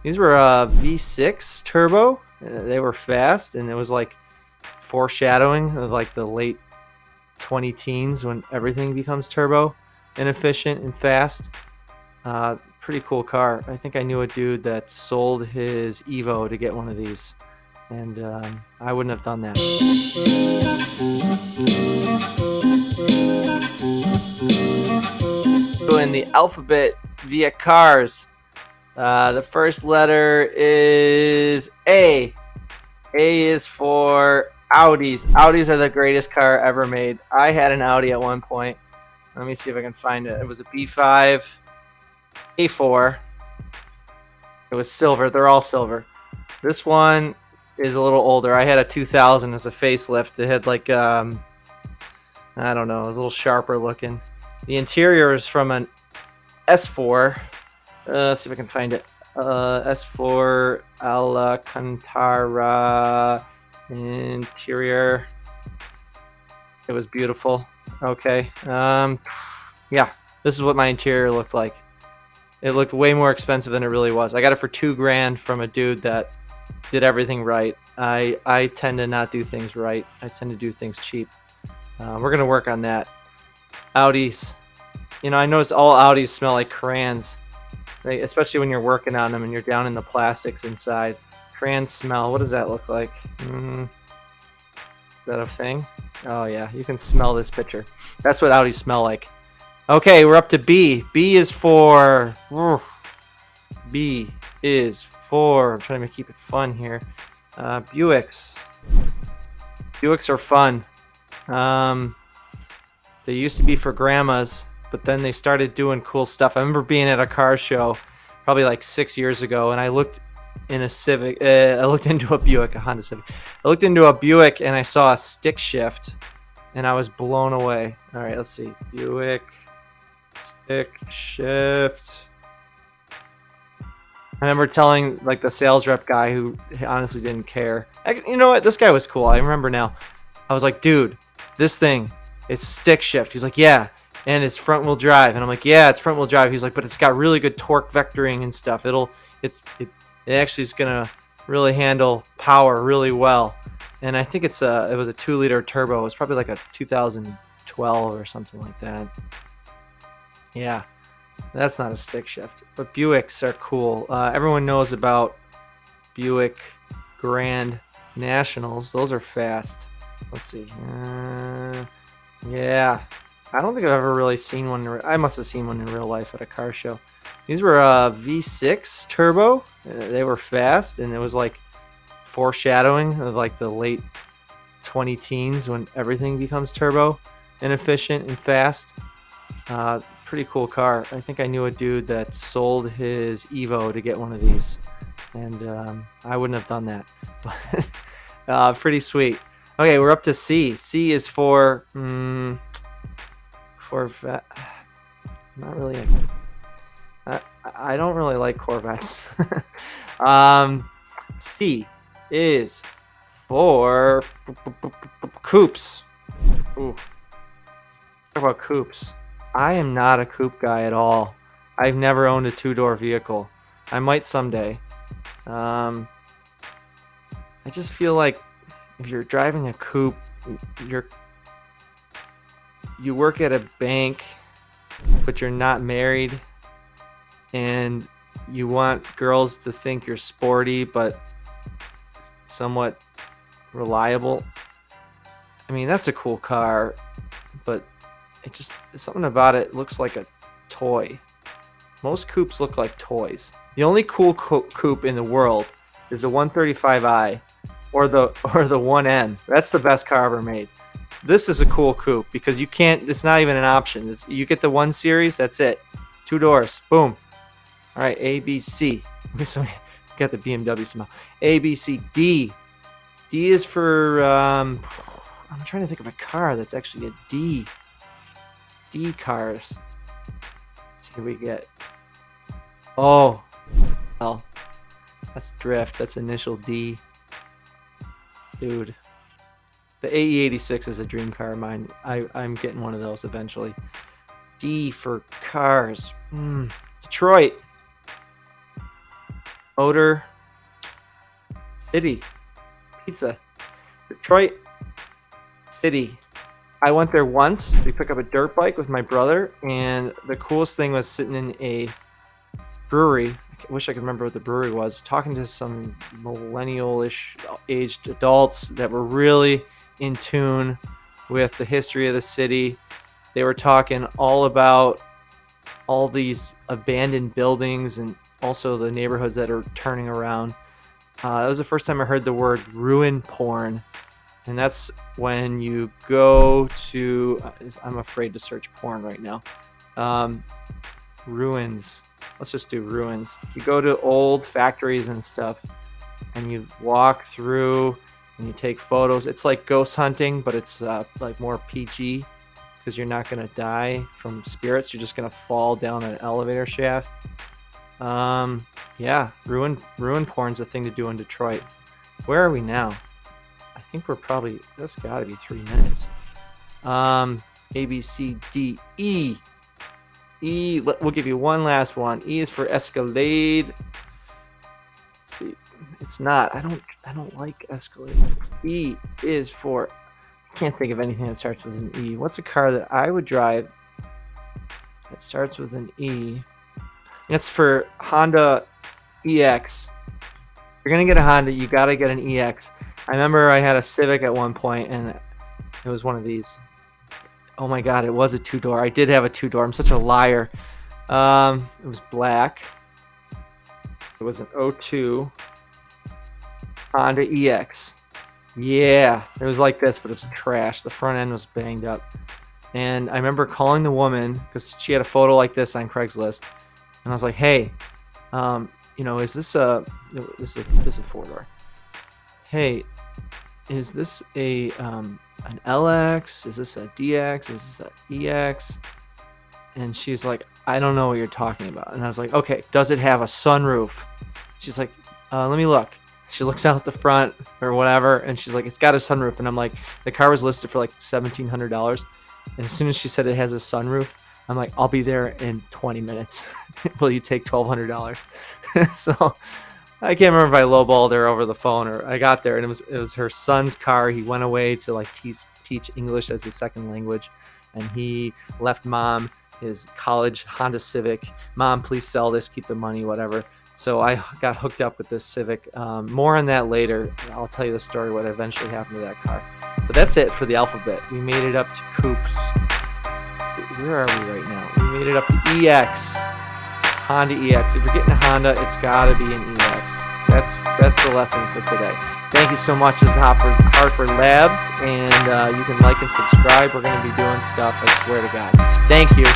These were V6 turbo. They were fast, and it was like foreshadowing of like the late 20 teens when everything becomes turbo and efficient and fast. Pretty cool car. I think I knew a dude that sold his Evo to get one of these, and I wouldn't have done that. In the alphabet via cars, the first letter is A. A is for Audis. Audis are the greatest car ever made. I had an Audi at one point. Let me see if I can find it. It was a B5, A4. It was silver. They're all silver. This one is a little older. I had a 2000 as a facelift. It had like, I don't know, it was a little sharper looking. The interior is from an S4. Let's see if I can find it. S4 Alcantara interior. It was beautiful. Okay. Yeah, this is what my interior looked like. It looked way more expensive than it really was. I got it for $2,000 from a dude that did everything right. I tend to not do things right. I tend to do things cheap. We're gonna work on that. Audis. You know, I notice all Audis smell like crayons. Especially when you're working on them and you're down in the plastics inside. Crayon smell. What does that look like? Is that a thing? Oh yeah, you can smell this picture. That's what Audis smell like. Okay, we're up to B. B is for. B is for. I'm trying to keep it fun here. Buicks. Buicks are fun. They used to be for grandmas, but then they started doing cool stuff. I remember being at a car show probably like 6 years ago, and I looked in a Civic. I looked into a Buick, a Honda Civic. I looked into a Buick, and I saw a stick shift, and I was blown away. All right, let's see. Buick stick shift. I remember telling like the sales rep guy who honestly didn't care. You know what? This guy was cool. I remember now. I was like, dude, this thing, it's stick shift. He's like, yeah. And it's front wheel drive, and I'm like, yeah, it's front wheel drive. He's like, but it's got really good torque vectoring and stuff. It actually is gonna really handle power really well. And I think it was a 2-liter turbo. It was probably like a 2012 or something like that. Yeah, that's not a stick shift. But Buicks are cool. Everyone knows about Buick Grand Nationals. Those are fast. Let's see. Yeah. I don't think I've ever really seen one. I must have seen one in real life at a car show. These were V6 turbo. They were fast, and it was like foreshadowing of like the late 20 teens when everything becomes turbo and efficient and fast. Pretty cool car. I think I knew a dude that sold his Evo to get one of these, and I wouldn't have done that. But pretty sweet. Okay, we're up to C. C is for. Corvette. Not really. I don't really like Corvettes. C is for coupes. Ooh. Talk about coupes. I am not a coupe guy at all. I've never owned a 2-door vehicle. I might someday. I just feel like if you're driving a coupe, you work at a bank, but you're not married, and you want girls to think you're sporty but somewhat reliable. I mean, that's a cool car, but something about it looks like a toy. Most coupes look like toys. The only cool coupe in the world is the 135i or the 1N. That's the best car ever made. This is a cool coupe because you can't. It's not even an option. You get the 1 Series. That's it. 2 doors. Boom. All right. A, B, C. So got the BMW smell. A, B, C, D. D is for. I'm trying to think of a car that's actually a D. D cars. Let's see what we get. Oh, well, that's drift. That's initial D. Dude. The AE86 is a dream car of mine. I'm getting one of those eventually. D for cars. Detroit. Motor City Pizza. Detroit City. I went there once to pick up a dirt bike with my brother, and the coolest thing was sitting in a brewery. I wish I could remember what the brewery was. Talking to some millennial-ish aged adults that were really in tune with the history of the city. They were talking all about all these abandoned buildings and also the neighborhoods that are turning around. That was the first time I heard the word ruin porn. And that's when you go to, I'm afraid to search porn right now. Ruins. Let's just do ruins. You go to old factories and stuff, and you walk through and you take photos. It's like ghost hunting, but it's like more PG, because you're not going to die from spirits. You're just going to fall down an elevator shaft. Yeah, ruin porn's a thing to do in Detroit. Where are we now? I think we're probably, that's got to be 3 minutes. A, B, C, D, E. E, we'll give you one last one. E is for Escalade. Let's see, it's not. I don't like Escalades. E is for, I can't think of anything that starts with an E. What's a car that I would drive that starts with an E? It's for Honda EX. If you're gonna get a Honda, you gotta get an EX. I remember I had a Civic at one point, and it was one of these. Oh my god, it was a 2-door. I did have a 2-door. I'm such a liar. It was black. It was an 02 Honda EX. Yeah, it was like this, but it's trash. The front end was banged up. And I remember calling the woman, because she had a photo like this on Craigslist. And I was like, hey, is this a 4-door? Hey, is this an LX? Is this a DX? Is this a EX? And she's like, I don't know what you're talking about. And I was like, okay, does it have a sunroof? She's like, let me look. She looks out the front or whatever, and she's like, it's got a sunroof. And I'm like, the car was listed for like $1,700. And as soon as she said it has a sunroof, I'm like, I'll be there in 20 minutes. Will you take $1,200? So I can't remember if I lowballed her over the phone or I got there, and it was her son's car. He went away to like teach English as his second language, and he left mom his college Honda Civic. Mom, please sell this, keep the money, whatever. So I got hooked up with this Civic. More on that later. I'll tell you the story, what eventually happened to that car. But that's it for the alphabet. We made it up to Coops. Where are we right now? We made it up to EX. Honda EX. If you're getting a Honda, it's got to be an EX. That's the lesson for today. Thank you so much. This is Hartford Labs, and you can like and subscribe. We're going to be doing stuff, I swear to God. Thank you.